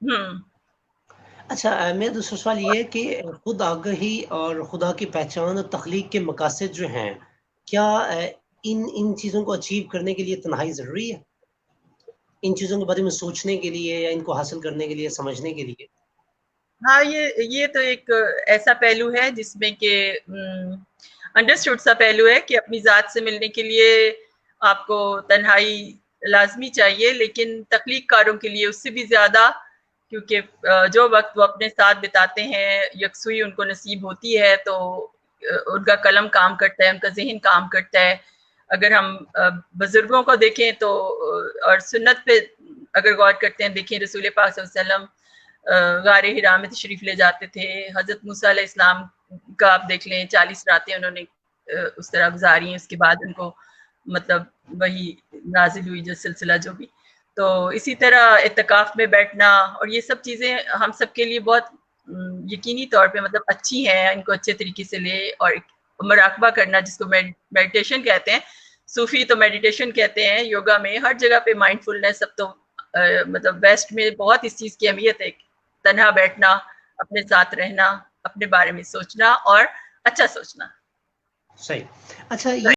हम्म। अच्छा, मेरा दूसरा सवाल ये है कि खुद आगाही और खुदा की पहचान और तख्लीक के मकासद जो हैं, क्या इन इन चीज़ों को अचीव करने के लिए तन्हाई ज़रूरी है? इन चीज़ों के बारे में सोचने के लिए या इनको हासिल करने के लिए, समझने के लिए? हाँ, ये तो एक ऐसा पहलू है जिसमें कि अंडरस्टूड सा पहलू है कि अपनी ज़ात से मिलने के लिए आपको तन्हाई लाज़मी चाहिए, लेकिन तख्लीक़कारों के लिए उससे भी ज़्यादा, क्योंकि जो वक़्त वो अपने साथ बिताते हैं, यकसुई उनको नसीब होती है, तो उनका कलम काम करता है, उनका ज़हन काम करता है। अगर हम बुज़ुर्गों को देखें तो और सुन्नत पे अगर गौर करते हैं, देखें रसूल पाक सल्लल्लाहु अलैहि वसल्लम गारे हिरा में तशरीफ ले जाते थे। हजरत मूसा अलैहिस्सलाम का आप देख लें, 40 रातें उन्होंने उस तरह गुजारी, उसके बाद उनको मतलब वही नाजिल हुई जो सिलसिला जो भी। तो इसी तरह इत्तिकाफ में बैठना और ये सब चीज़ें हम सब के लिए बहुत यकीनी तौर पे मतलब अच्छी हैं, इनको अच्छे तरीके से ले, और मुराकबा करना जिसको मेडिटेशन कहते हैं, सूफी तो मेडिटेशन कहते हैं, योगा में हर जगह पे माइंडफुलनेस सब तो मतलब वेस्ट में बहुत इस चीज़ की अहमियत है। तन्हा बैठना, अपने साथ रहना, अपने बारे में सोचना और अच्छा सोचना। सही। अच्छा, ये